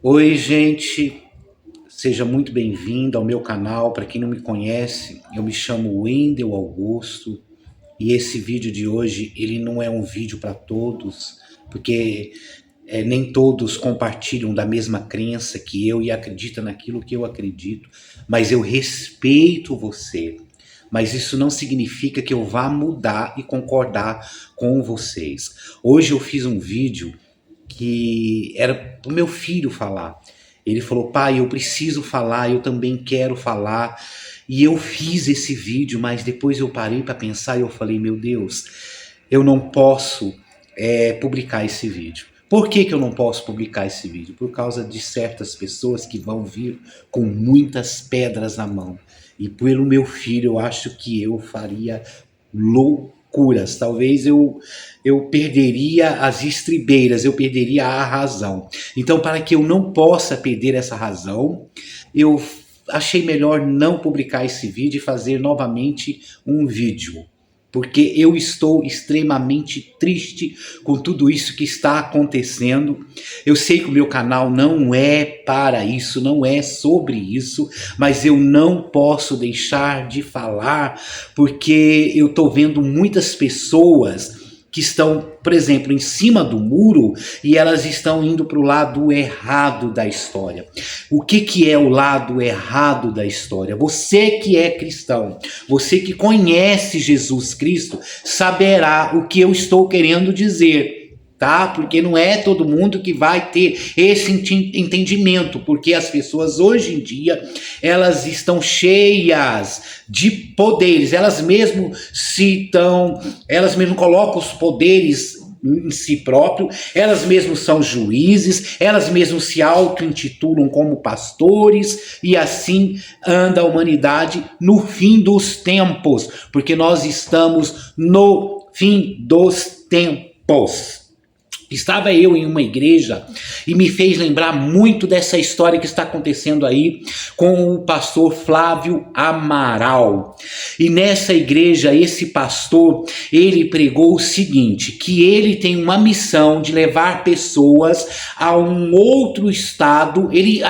Oi, gente, seja muito bem-vindo ao meu canal. Para quem não me conhece, eu me chamo Wendel Augusto e esse vídeo de hoje ele não é um vídeo para todos, porque nem todos compartilham da mesma crença que eu e acreditam naquilo que eu acredito, mas eu respeito você. Mas isso não significa que eu vá mudar e concordar com vocês. Hoje eu fiz um vídeo que era para o meu filho falar. Ele falou: pai, eu preciso falar, eu também quero falar. E eu fiz esse vídeo, mas depois eu parei para pensar e eu falei: meu Deus, eu não posso publicar esse vídeo. Por que eu não posso publicar esse vídeo? Por causa de certas pessoas que vão vir com muitas pedras na mão. E pelo meu filho, eu acho que eu faria loucuras. Talvez eu perderia as estribeiras, eu perderia a razão. Então, para que eu não possa perder essa razão, eu achei melhor não publicar esse vídeo e fazer novamente um vídeo. Porque eu estou extremamente triste com tudo isso que está acontecendo. Eu sei que o meu canal não é para isso, não é sobre isso, mas eu não posso deixar de falar, porque eu estou vendo muitas pessoas que estão, por exemplo, em cima do muro e elas estão indo para o lado errado da história. O que é o lado errado da história? Você que é cristão, você que conhece Jesus Cristo, saberá o que eu estou querendo dizer. Tá? Porque não é todo mundo que vai ter esse entendimento, porque as pessoas hoje em dia, elas estão cheias de poderes, elas mesmo colocam os poderes em si próprio, elas mesmas são juízes, elas mesmas se auto-intitulam como pastores, e assim anda a humanidade no fim dos tempos, porque nós estamos no fim dos tempos. Estava eu em uma igreja e me fez lembrar muito dessa história que está acontecendo aí com o pastor Flávio Amaral. E nessa igreja, esse pastor, ele pregou o seguinte, que ele tem uma missão de levar pessoas a um outro estado. Ele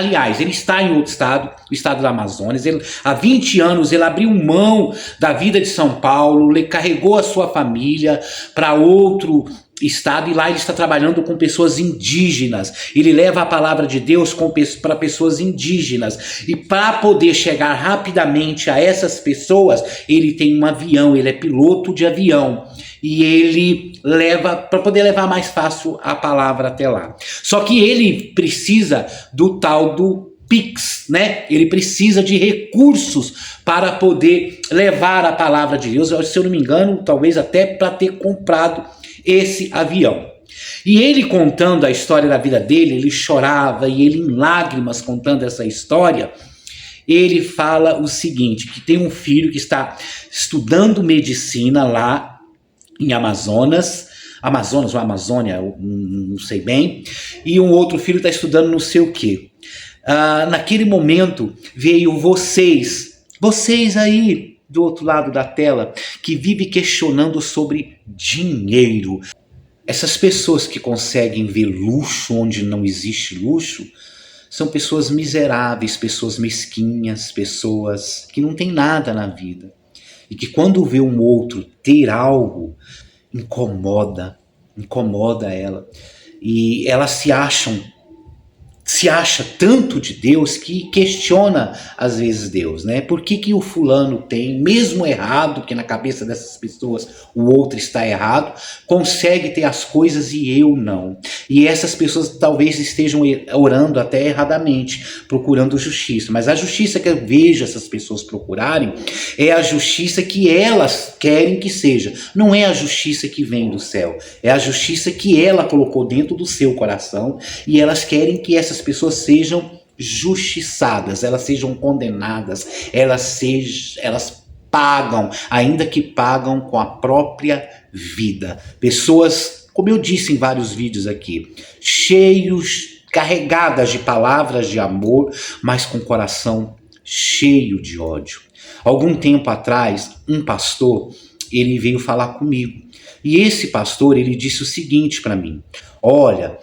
está em outro estado, o estado do Amazonas. Há 20 anos ele abriu mão da vida de São Paulo, ele carregou a sua família para outro estado, e lá ele está trabalhando com pessoas indígenas. Ele leva a palavra de Deus para pessoas indígenas, e para poder chegar rapidamente a essas pessoas, ele tem um avião, ele é piloto de avião, e ele leva, para poder levar mais fácil a palavra até lá. Só que ele precisa do tal do Pix, né? Ele precisa de recursos para poder levar a palavra de Deus. Se eu não me engano, talvez até para ter comprado esse avião. E ele contando a história da vida dele, ele chorava, e ele em lágrimas contando essa história, ele fala o seguinte, que tem um filho que está estudando medicina lá em Amazonas ou Amazônia, não sei bem, e um outro filho está estudando não sei o quê. Naquele momento veio vocês aí do outro lado da tela, que vive questionando sobre dinheiro. Essas pessoas que conseguem ver luxo onde não existe luxo, são pessoas miseráveis, pessoas mesquinhas, pessoas que não têm nada na vida. E que quando vê um outro ter algo, incomoda ela. E elas se acha tanto de Deus que questiona às vezes Deus, né? Por que o fulano tem, mesmo errado, que na cabeça dessas pessoas o outro está errado, consegue ter as coisas e eu não? E essas pessoas talvez estejam orando até erradamente, procurando justiça, mas a justiça que eu vejo essas pessoas procurarem é a justiça que elas querem que seja, não é a justiça que vem do céu, é a justiça que ela colocou dentro do seu coração, e elas querem que essas pessoas sejam justiçadas, elas sejam condenadas, elas pagam, ainda que pagam com a própria vida. Pessoas, como eu disse em vários vídeos aqui, carregadas de palavras de amor, mas com o coração cheio de ódio. Algum tempo atrás, um pastor, ele veio falar comigo, e esse pastor, ele disse o seguinte para mim: olha,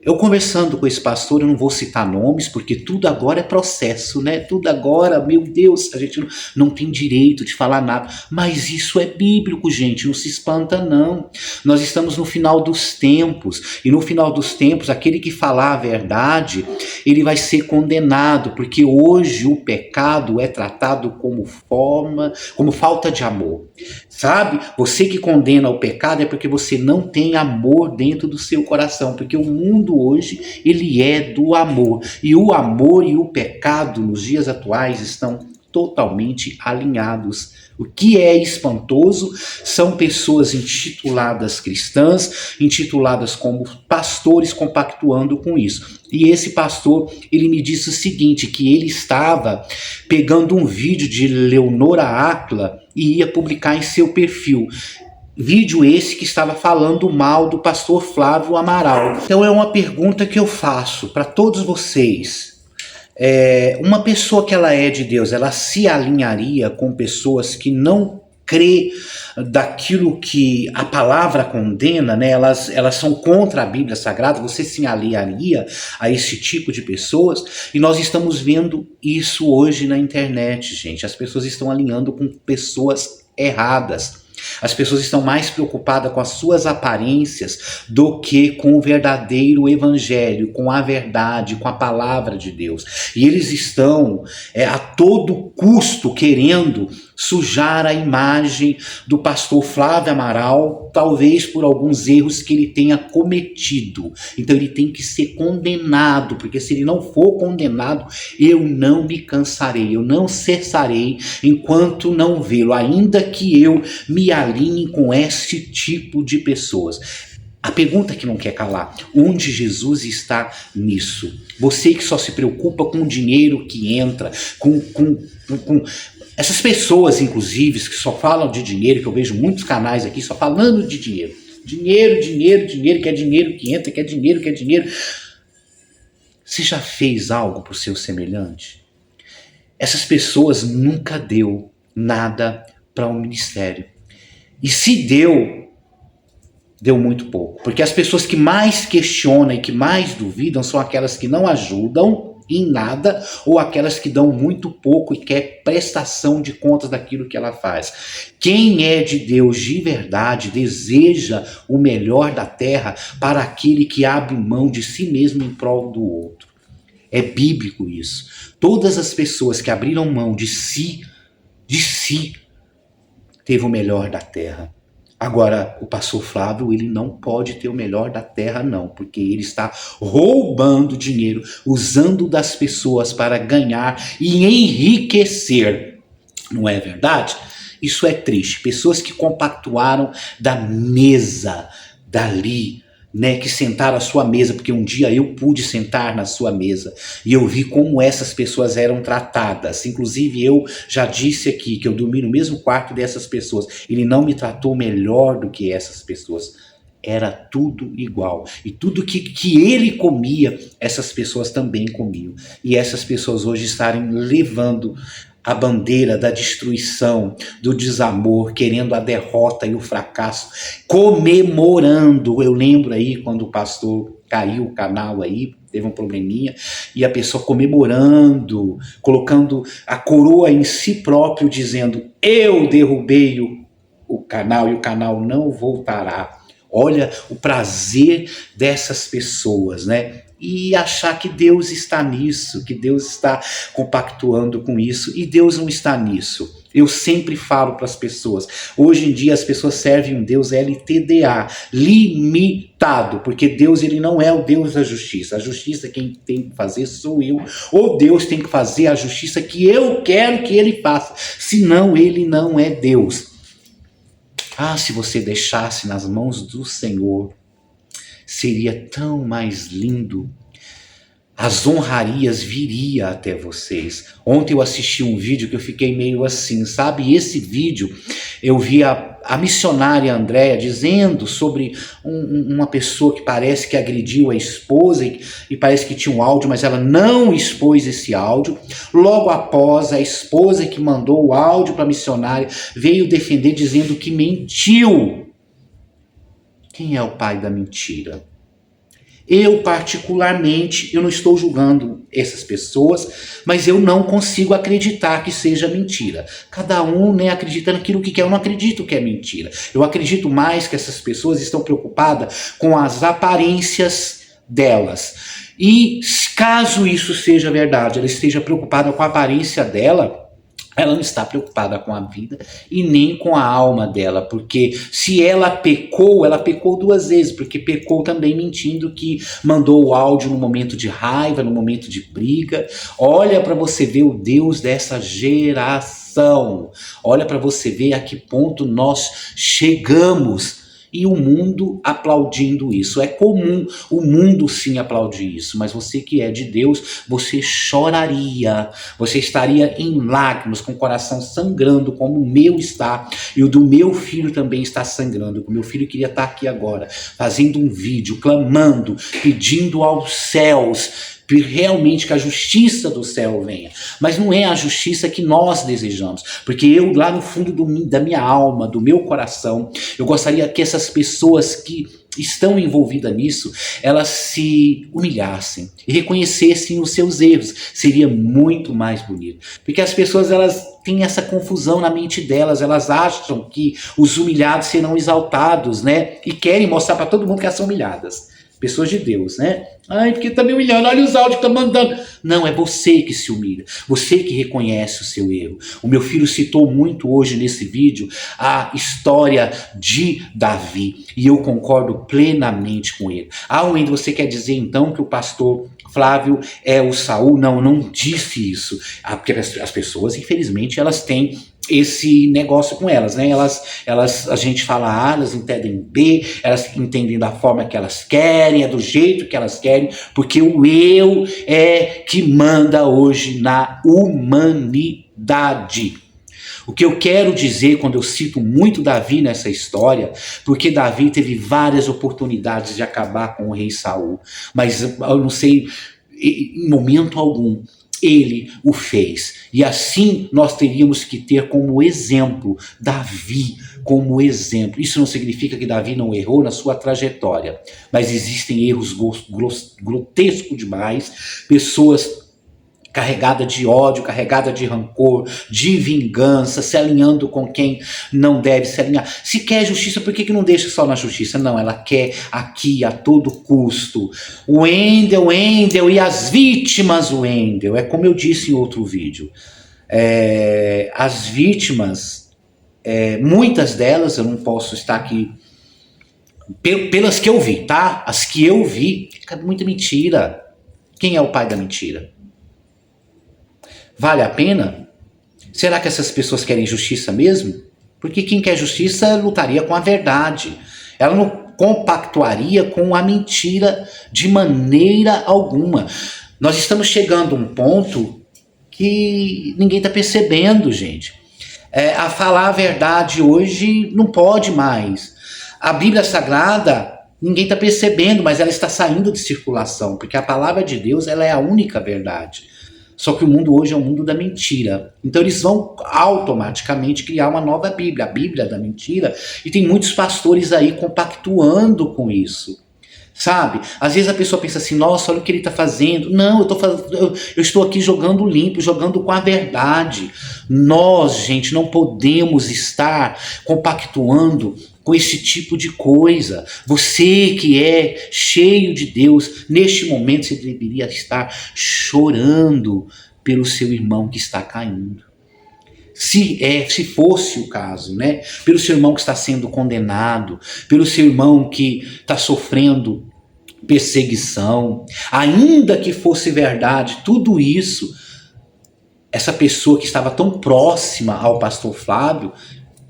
Eu conversando com esse pastor, eu não vou citar nomes, porque tudo agora é processo, né? Tudo agora, meu Deus, a gente não tem direito de falar nada. Mas isso é bíblico, gente, não se espanta não. Nós estamos no final dos tempos, e no final dos tempos, aquele que falar a verdade, ele vai ser condenado, porque hoje o pecado é tratado como falta de amor. Sabe? Você que condena o pecado é porque você não tem amor dentro do seu coração, porque o mundo hoje, ele é do amor. E o amor e o pecado nos dias atuais estão totalmente alinhados. O que é espantoso são pessoas intituladas cristãs, intituladas como pastores, compactuando com isso. E esse pastor, ele me disse o seguinte, que ele estava pegando um vídeo de Leonora Áquila e ia publicar em seu perfil. Vídeo esse que estava falando mal do pastor Flávio Amaral. Então é uma pergunta que eu faço para todos vocês. Uma pessoa que ela é de Deus, ela se alinharia com pessoas que não crê daquilo que a palavra condena, né? Elas são contra a Bíblia Sagrada, você se alinharia a esse tipo de pessoas? E nós estamos vendo isso hoje na internet, gente. As pessoas estão alinhando com pessoas erradas. As pessoas estão mais preocupadas com as suas aparências do que com o verdadeiro evangelho, com a verdade, com a palavra de Deus. E eles estão a todo custo querendo sujar a imagem do pastor Flávio Amaral, talvez por alguns erros que ele tenha cometido. Então ele tem que ser condenado, porque se ele não for condenado, eu não me cansarei, eu não cessarei enquanto não vê-lo, ainda que eu me alinhe com esse tipo de pessoas. A pergunta que não quer calar, onde Jesus está nisso? Você que só se preocupa com o dinheiro que entra, com essas pessoas, inclusive, que só falam de dinheiro, que eu vejo muitos canais aqui só falando de dinheiro. Dinheiro, dinheiro, dinheiro, quer dinheiro que entra, quer dinheiro, quer dinheiro. Você já fez algo por seu semelhante? Essas pessoas nunca deu nada para um ministério. E se deu muito pouco. Porque as pessoas que mais questionam e que mais duvidam são aquelas que não ajudam em nada ou aquelas que dão muito pouco e quer prestação de contas daquilo que ela faz. Quem é de Deus de verdade deseja o melhor da terra para aquele que abre mão de si mesmo em prol do outro. É bíblico isso. Todas as pessoas que abriram mão de si, teve o melhor da terra. Agora, o pastor Flávio, ele não pode ter o melhor da terra, não, porque ele está roubando dinheiro, usando das pessoas para ganhar e enriquecer. Não é verdade? Isso é triste. Pessoas que compactuaram da mesa, dali, né, que sentaram à sua mesa, porque um dia eu pude sentar na sua mesa e eu vi como essas pessoas eram tratadas. Inclusive eu já disse aqui que eu dormi no mesmo quarto dessas pessoas. Ele não me tratou melhor do que essas pessoas. Era tudo igual. E tudo que ele comia, essas pessoas também comiam. E essas pessoas hoje estarem levando a bandeira da destruição, do desamor, querendo a derrota e o fracasso, comemorando. Eu lembro aí quando o pastor caiu o canal aí, teve um probleminha, e a pessoa comemorando, colocando a coroa em si próprio, dizendo, eu derrubei o canal e o canal não voltará. Olha o prazer dessas pessoas, né? E achar que Deus está nisso, que Deus está compactuando com isso, e Deus não está nisso. Eu sempre falo para as pessoas, hoje em dia as pessoas servem um Deus LTDA, limitado, porque Deus ele não é o Deus da justiça. A justiça quem tem que fazer sou eu, ou Deus tem que fazer a justiça que eu quero que ele faça, senão ele não é Deus. Se você deixasse nas mãos do Senhor, seria tão mais lindo. As honrarias viria até vocês. Ontem eu assisti um vídeo que eu fiquei meio assim, sabe? Esse vídeo eu vi a missionária Andréia dizendo sobre uma pessoa que parece que agrediu a esposa e parece que tinha um áudio, mas ela não expôs esse áudio. Logo após, a esposa que mandou o áudio para a missionária veio defender dizendo que mentiu. Quem é o pai da mentira? Eu, particularmente, eu não estou julgando essas pessoas, mas eu não consigo acreditar que seja mentira. Cada um, né, acredita naquilo que quer. Eu não acredito que é mentira. Eu acredito mais que essas pessoas estão preocupadas com as aparências delas. E caso isso seja verdade, ela esteja preocupada com a aparência dela, ela não está preocupada com a vida e nem com a alma dela, porque se ela pecou duas vezes, porque pecou também mentindo que mandou o áudio no momento de raiva, no momento de briga. Olha para você ver o Deus dessa geração, olha para você ver a que ponto nós chegamos. E o mundo aplaudindo isso. É comum o mundo sim aplaudir isso, mas você que é de Deus, você choraria, você estaria em lágrimas, com o coração sangrando, como o meu está, e o do meu filho também está sangrando. O meu filho queria estar aqui agora, fazendo um vídeo, clamando, pedindo aos céus, realmente que a justiça do céu venha, mas não é a justiça que nós desejamos, porque eu lá no fundo da minha alma, do meu coração, eu gostaria que essas pessoas que estão envolvidas nisso, elas se humilhassem e reconhecessem os seus erros. Seria muito mais bonito, porque as pessoas, elas têm essa confusão na mente delas, elas acham que os humilhados serão exaltados, né, e querem mostrar para todo mundo que elas são humilhadas. Pessoas de Deus, né? Ai, porque tá me humilhando, olha os áudios que tá mandando. Não, é você que se humilha, você que reconhece o seu erro. O meu filho citou muito hoje nesse vídeo a história de Davi, e eu concordo plenamente com ele. Ah, Wendel, você quer dizer então que o pastor Flávio é o Saul? Não, eu não disse isso. Porque as pessoas, infelizmente, elas têm esse negócio com elas, né? A gente fala A, elas entendem B, elas entendem da forma que elas querem, é do jeito que elas querem, porque o eu é que manda hoje na humanidade. O que eu quero dizer quando eu cito muito Davi nessa história, porque Davi teve várias oportunidades de acabar com o rei Saul, mas eu não sei, em momento algum, ele o fez. E assim nós teríamos que ter como exemplo Davi, como exemplo. Isso não significa que Davi não errou na sua trajetória, mas existem erros grotescos demais, pessoas carregada de ódio, carregada de rancor, de vingança, se alinhando com quem não deve se alinhar. Se quer justiça, por que não deixa só na justiça? Não, ela quer aqui a todo custo. O Wendel e as vítimas, o Wendel. É como eu disse em outro vídeo. As vítimas, muitas delas, eu não posso estar aqui, pelas que eu vi, tá? As que eu vi, muita mentira. Quem é o pai da mentira? Vale a pena? Será que essas pessoas querem justiça mesmo? Porque quem quer justiça lutaria com a verdade. Ela não compactuaria com a mentira de maneira alguma. Nós estamos chegando a um ponto que ninguém está percebendo, gente. A falar a verdade hoje não pode mais. A Bíblia Sagrada, ninguém está percebendo, mas ela está saindo de circulação, porque a palavra de Deus, ela é a única verdade. Só que o mundo hoje é o mundo da mentira. Então eles vão automaticamente criar uma nova Bíblia, a Bíblia da mentira, e tem muitos pastores aí compactuando com isso. Sabe? Às vezes a pessoa pensa assim, nossa, olha o que ele está fazendo. Não, eu estou aqui jogando limpo, jogando com a verdade. Nós, gente, não podemos estar compactuando com esse tipo de coisa. Você que é cheio de Deus, neste momento você deveria estar chorando pelo seu irmão que está caindo. Se fosse o caso, né? Pelo seu irmão que está sendo condenado, pelo seu irmão que está sofrendo perseguição, ainda que fosse verdade, tudo isso, essa pessoa que estava tão próxima ao pastor Flávio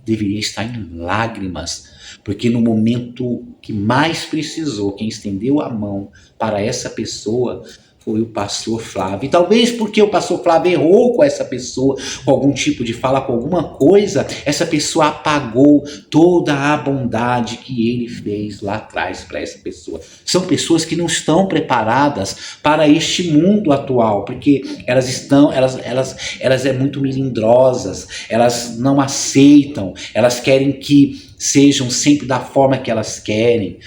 deveria estar em lágrimas, porque no momento que mais precisou, quem estendeu a mão para essa pessoa foi o pastor Flávio. E talvez porque o pastor Flávio errou com essa pessoa, com algum tipo de fala, com alguma coisa, essa pessoa apagou toda a bondade que ele fez lá atrás para essa pessoa. São pessoas que não estão preparadas para este mundo atual, porque elas é muito melindrosas, elas não aceitam, elas querem que sejam sempre da forma que elas querem.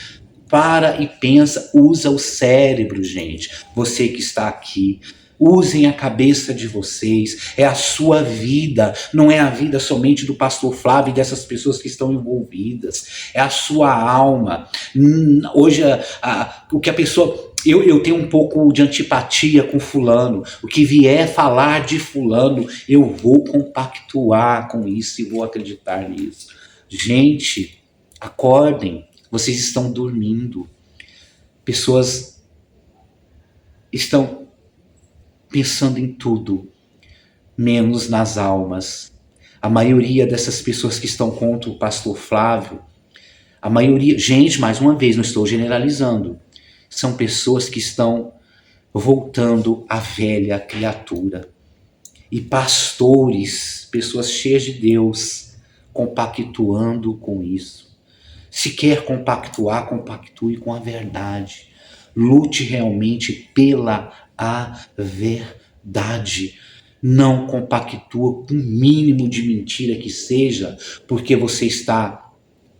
Para e pensa, usa o cérebro, gente. Você que está aqui, usem a cabeça de vocês, é a sua vida, não é a vida somente do pastor Flávio e dessas pessoas que estão envolvidas, é a sua alma. Hoje, o que a pessoa... Eu tenho um pouco de antipatia com fulano. O que vier falar de fulano, eu vou compactuar com isso e vou acreditar nisso. Gente, acordem. Vocês estão dormindo. Pessoas estão pensando em tudo, menos nas almas. A maioria dessas pessoas que estão contra o pastor Flávio, a maioria... Gente, mais uma vez, não estou generalizando. São pessoas que estão voltando à velha criatura. E pastores, pessoas cheias de Deus, compactuando com isso. Se quer compactuar, compactue com a verdade. Lute realmente pela a verdade. Não compactua com o mínimo de mentira que seja, porque você está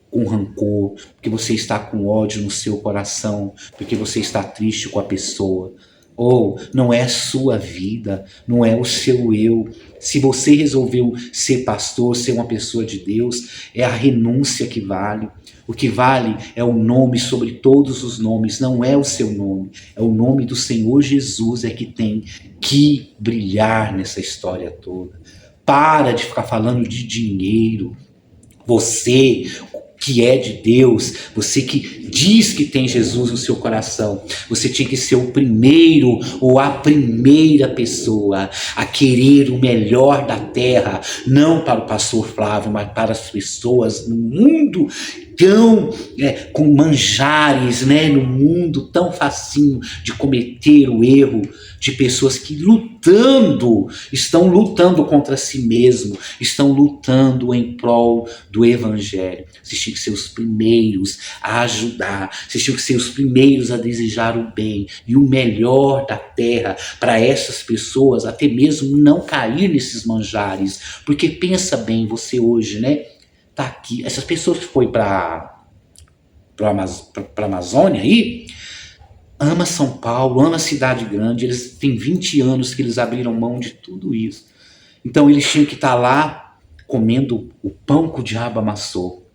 com rancor, porque você está com ódio no seu coração, porque você está triste com a pessoa. Ou não é a sua vida, não é o seu eu. Se você resolveu ser pastor, ser uma pessoa de Deus, é a renúncia que vale. O que vale é o nome sobre todos os nomes, não é o seu nome. É o nome do Senhor Jesus é que tem que brilhar nessa história toda. Para de ficar falando de dinheiro. Você que é de Deus, você que diz que tem Jesus no seu coração, você tinha que ser o primeiro ou a primeira pessoa a querer o melhor da terra, não para o pastor Flávio, mas para as pessoas no mundo tão com manjares, no mundo tão facinho de cometer o erro, de pessoas que estão lutando contra si mesmo, estão lutando em prol do evangelho. Vocês tinham que ser os primeiros a ajudar, vocês tinham que ser os primeiros a desejar o bem e o melhor da terra para essas pessoas, até mesmo não cair nesses manjares. Porque pensa bem, você hoje, tá aqui, essas pessoas que foi para a Amazônia aí, ama São Paulo, ama a cidade grande, eles têm 20 anos que eles abriram mão de tudo isso. Então eles tinham que estar lá comendo o pão que o diabo amassou.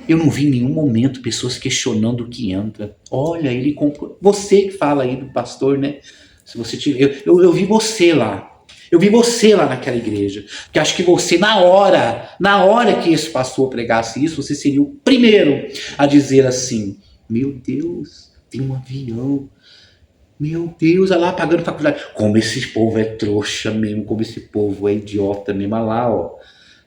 Eu não vi em nenhum momento pessoas questionando o que entra. Olha, ele comprou. Você que fala aí do pastor, Se você tiver, eu vi você lá. Eu vi você lá naquela igreja. Porque acho que você, na hora que esse pastor pregasse isso, você seria o primeiro a dizer assim: meu Deus, tem um avião. Meu Deus, olha lá pagando faculdade. Como esse povo é trouxa mesmo, como esse povo é idiota mesmo. Olha lá, ó.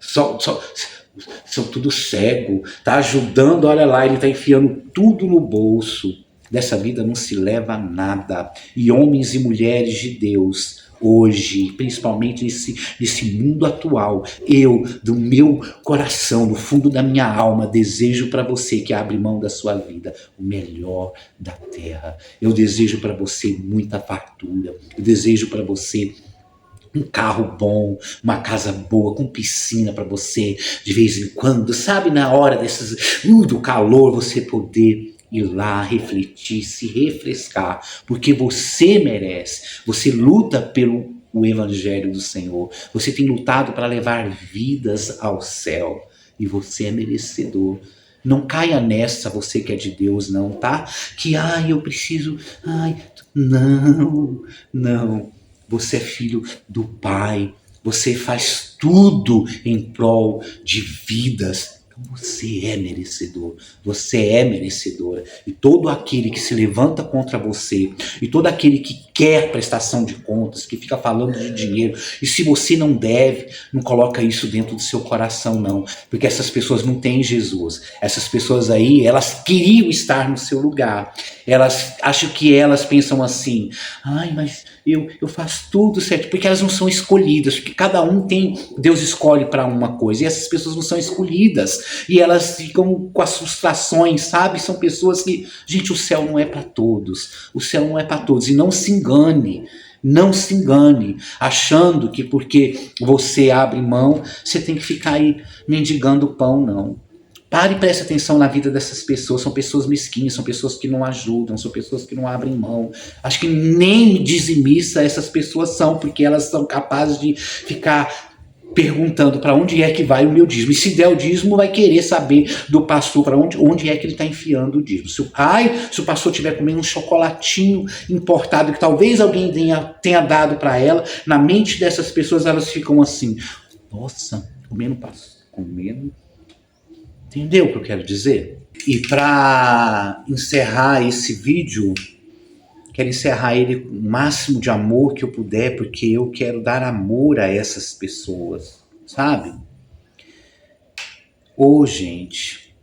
São tudo cego. Tá ajudando, olha lá, ele tá enfiando tudo no bolso. Dessa vida não se leva nada. E homens e mulheres de Deus, hoje, principalmente nesse mundo atual, eu, do meu coração, do fundo da minha alma, desejo para você que abre mão da sua vida o melhor da terra. Eu desejo para você muita fartura. Eu desejo para você um carro bom, uma casa boa, com piscina para você, de vez em quando, sabe, na hora do calor, você poder ir lá, refletir, se refrescar, porque você merece, você luta pelo o evangelho do Senhor, você tem lutado para levar vidas ao céu, e você é merecedor. Não caia nessa, você que é de Deus, não, tá? Que, eu preciso, não. Você é filho do Pai, você faz tudo em prol de vidas. Então você é merecedor, você é merecedora. E todo aquele que se levanta contra você, e todo aquele que quer prestação de contas, que fica falando de dinheiro, e se você não deve, não coloca isso dentro do seu coração não, porque essas pessoas não têm Jesus. Essas pessoas aí, elas queriam estar no seu lugar, elas acham que elas pensam assim: mas eu faço tudo certo, porque elas não são escolhidas, porque cada um tem, Deus escolhe para uma coisa, e essas pessoas não são escolhidas, e elas ficam com as frustrações, sabe? São pessoas que, gente, o céu não é para todos, o céu não é para todos, e não se engane, achando que porque você abre mão, você tem que ficar aí mendigando pão, não. Pare e preste atenção na vida dessas pessoas. São pessoas mesquinhas, são pessoas que não ajudam, são pessoas que não abrem mão. Acho que nem dizimista essas pessoas são, porque elas são capazes de ficar perguntando para onde é que vai o meu dízimo. E se der o dízimo, vai querer saber do pastor para onde é que ele está enfiando o dízimo. Se o pastor estiver comendo um chocolatinho importado que talvez alguém tenha dado para ela, na mente dessas pessoas elas ficam assim, nossa, comendo pastor, comendo. Entendeu o que eu quero dizer? E para encerrar esse vídeo, quero encerrar ele com o máximo de amor que eu puder, porque eu quero dar amor a essas pessoas, sabe? Gente,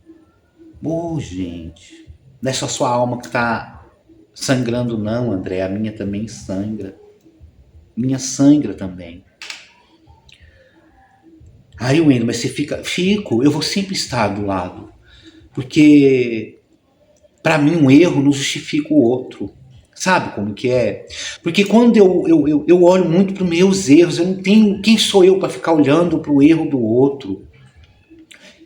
não é só sua alma que está sangrando não, André, a minha também sangra. Minha sangra também. Aí, Wendel, mas você fica... Fico, eu vou sempre estar do lado. Porque, para mim, um erro não justifica o outro. Sabe como que é? Porque quando eu olho muito para os meus erros, eu não tenho... Quem sou eu para ficar olhando para o erro do outro?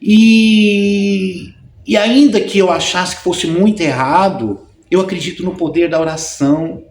E ainda que eu achasse que fosse muito errado, eu acredito no poder da oração.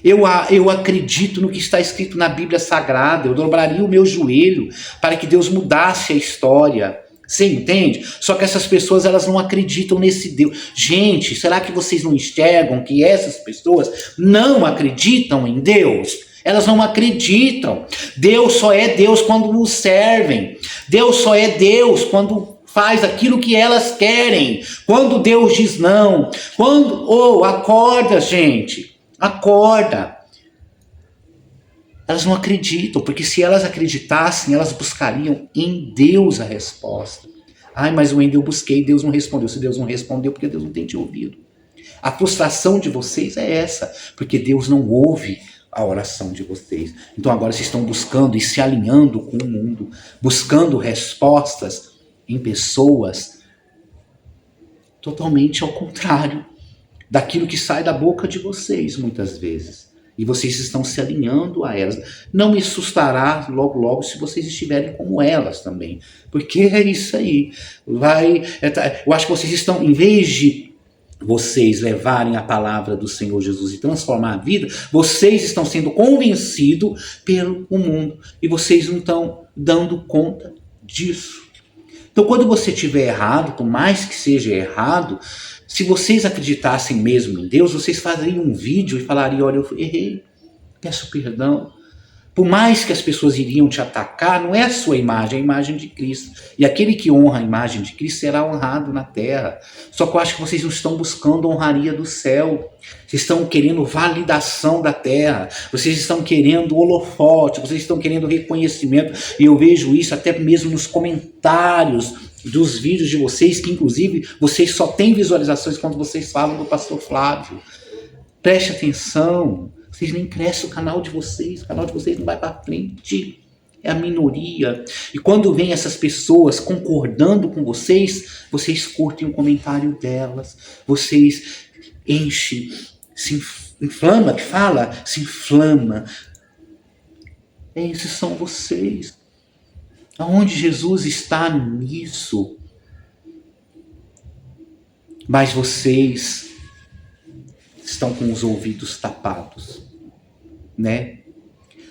Eu acredito no que está escrito na Bíblia Sagrada. Eu dobraria o meu joelho para que Deus mudasse a história. Você entende? Só que essas pessoas, elas não acreditam nesse Deus. Gente, será que vocês não enxergam que essas pessoas não acreditam em Deus? Elas não acreditam. Deus só é Deus quando nos servem. Deus só é Deus quando faz aquilo que elas querem. Quando Deus diz não. Acorda, gente. Acorda. Elas não acreditam, porque se elas acreditassem, elas buscariam em Deus a resposta. Ai, mas eu busquei, Deus não respondeu. Se Deus não respondeu, porque Deus não tem te ouvido. A frustração de vocês é essa, porque Deus não ouve a oração de vocês. Então agora vocês estão buscando e se alinhando com o mundo, buscando respostas em pessoas totalmente ao contrário daquilo que sai da boca de vocês, muitas vezes. E vocês estão se alinhando a elas. Não me assustará logo, logo, se vocês estiverem como elas também. Porque é isso aí. Eu acho que vocês estão, em vez de vocês levarem a palavra do Senhor Jesus e transformar a vida, vocês estão sendo convencidos pelo mundo. E vocês não estão dando conta disso. Então, quando você estiver errado, por mais que seja errado, se vocês acreditassem mesmo em Deus, vocês fariam um vídeo e falariam, olha, eu errei, peço perdão. Por mais que as pessoas iriam te atacar, não é a sua imagem, é a imagem de Cristo. E aquele que honra a imagem de Cristo será honrado na terra. Só que eu acho que vocês não estão buscando a honraria do céu. Vocês estão querendo validação da terra. Vocês estão querendo holofote, vocês estão querendo reconhecimento. E eu vejo isso até mesmo nos comentários dos vídeos de vocês, que inclusive vocês só têm visualizações quando vocês falam do pastor Flávio. Preste atenção. Vocês nem crescem o canal de vocês não vai para frente, é a minoria. E quando vem essas pessoas concordando com vocês, vocês curtem o comentário delas, vocês enchem, se inflama, que fala? Se inflama. Esses são vocês. Aonde Jesus está nisso? Mas vocês estão com os ouvidos tapados, né?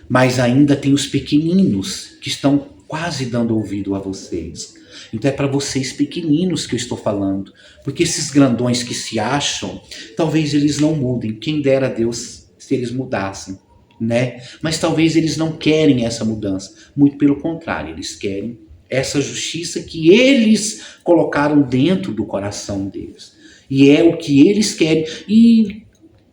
Mas ainda tem os pequeninos que estão quase dando ouvido a vocês. Então é para vocês pequeninos que eu estou falando, porque esses grandões que se acham, talvez eles não mudem. Quem dera a Deus se eles mudassem, né? Mas talvez eles não querem essa mudança. Muito pelo contrário, eles querem essa justiça que eles colocaram dentro do coração deles. E é o que eles querem. E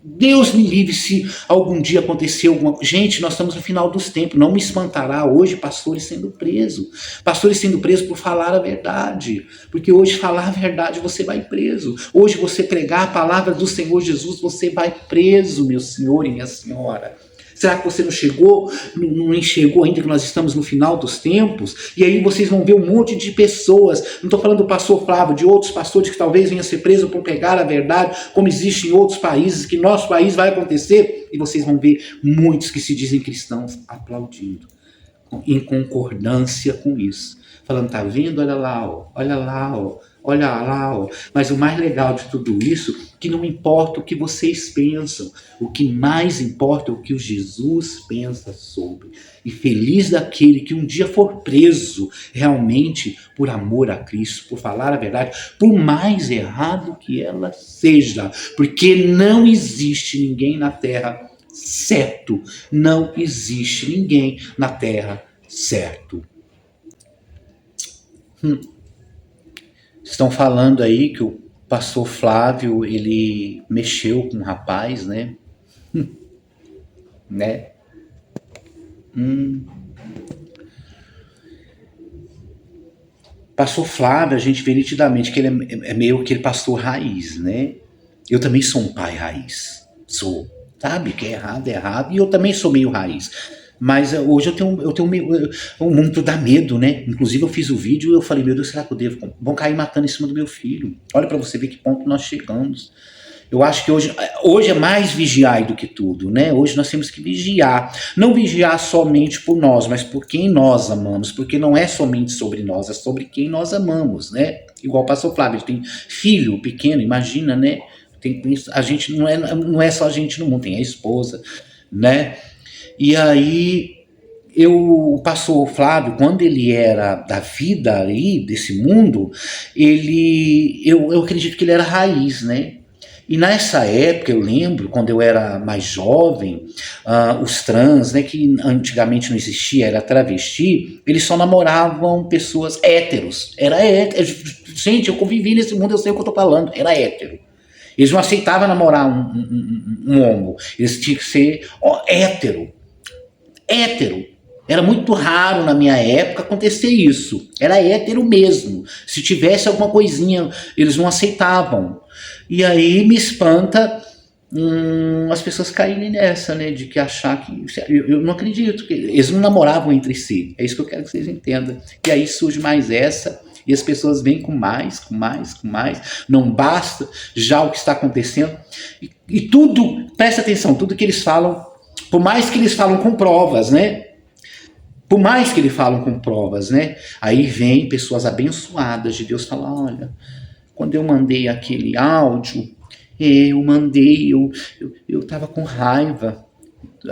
Deus me livre se algum dia acontecer alguma coisa. Gente, nós estamos no final dos tempos. Não me espantará hoje pastores sendo presos. Pastores sendo presos por falar a verdade. Porque hoje falar a verdade você vai preso. Hoje você pregar a palavra do Senhor Jesus, você vai preso, meu senhor e minha senhora. Será que você não enxergou ainda que nós estamos no final dos tempos? E aí vocês vão ver um monte de pessoas, não estou falando do pastor Flávio, de outros pastores que talvez venham ser presos por pregar a verdade, como existe em outros países, que nosso país vai acontecer, e vocês vão ver muitos que se dizem cristãos aplaudindo, em concordância com isso. Falando, tá vendo? Olha lá, ó, Olha lá, ó. Mas o mais legal de tudo isso, que não importa o que vocês pensam, o que mais importa é o que o Jesus pensa sobre. E feliz daquele que um dia for preso realmente por amor a Cristo, por falar a verdade, por mais errado que ela seja, porque não existe ninguém na terra certo, não existe ninguém na terra certo. Estão falando aí que o pastor Flávio, ele mexeu com um rapaz, né? Né? Pastor Flávio, a gente vê nitidamente que ele é meio aquele pastor raiz, né? Eu também sou um pai raiz. Sou. Sabe que é errado. E eu também sou meio raiz. Mas hoje eu tenho meio, o mundo dá medo, né? Inclusive eu fiz o vídeo e eu falei, meu Deus, será que eu devo? Vão cair matando em cima do meu filho. Olha para você ver que ponto nós chegamos. Eu acho que hoje é mais vigiar do que tudo, né? Hoje nós temos que vigiar. Não vigiar somente por nós, mas por quem nós amamos. Porque não é somente sobre nós, é sobre quem nós amamos, né? Igual o pastor Flávio, tem filho pequeno, imagina, né? A gente não é só a gente no mundo, tem a esposa, né? E aí o pastor Flávio, quando ele era da vida aí, desse mundo, eu acredito que ele era raiz, né? E nessa época, eu lembro, quando eu era mais jovem, os trans, né, que antigamente não existia, era travesti, eles só namoravam pessoas héteros. Era hétero. Gente, eu convivi nesse mundo, eu sei o que eu tô falando. Era hétero. Eles não aceitavam namorar um homo. Eles tinham que ser hétero. Hétero. Era muito raro na minha época acontecer isso. Era hétero mesmo. Se tivesse alguma coisinha, eles não aceitavam. E aí me espanta as pessoas caírem nessa, né? De que achar que. Eu não acredito. Que eles não namoravam entre si. É isso que eu quero que vocês entendam. E aí surge mais essa. E as pessoas vêm com mais. Não basta já o que está acontecendo. E tudo, presta atenção, tudo que eles falam, por mais que eles falam com provas, né? Por mais que eles falam com provas, né? Aí vem pessoas abençoadas de Deus falar, olha, quando eu mandei aquele áudio, eu tava com raiva.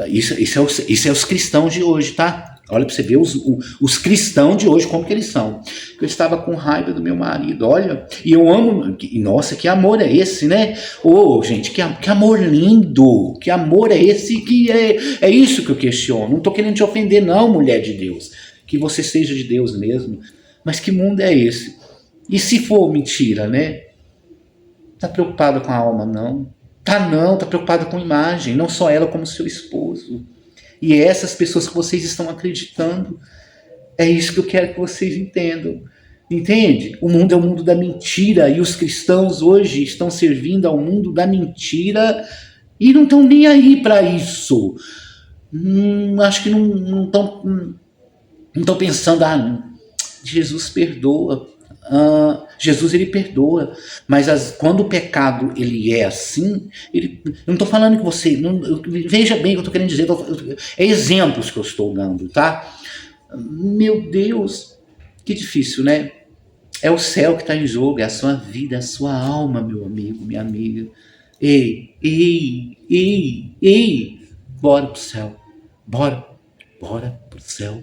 Isso é os cristãos de hoje, tá? Olha para você ver os cristãos de hoje, como que eles são. Eu estava com raiva do meu marido, olha, e eu amo, e nossa, que amor é esse, né? Gente, que amor lindo, que amor é esse, que é isso que eu questiono. Não estou querendo te ofender não, mulher de Deus, que você seja de Deus mesmo, mas que mundo é esse? E se for mentira, né? Tá preocupada com a alma, não. Tá preocupada com a imagem, não só ela como seu esposo. E é essas pessoas que vocês estão acreditando, é isso que eu quero que vocês entendam. Entende? O mundo é o mundo da mentira e os cristãos hoje estão servindo ao mundo da mentira e não estão nem aí para isso. Acho que não estão pensando, Jesus perdoa. Jesus ele perdoa, mas quando o pecado ele é assim, eu não estou falando que você, veja bem o que eu estou querendo dizer, é exemplos que eu estou dando, tá? Meu Deus, que difícil, né? É o céu que está em jogo, é a sua vida, é a sua alma, meu amigo, minha amiga. Ei, bora pro céu, bora pro céu.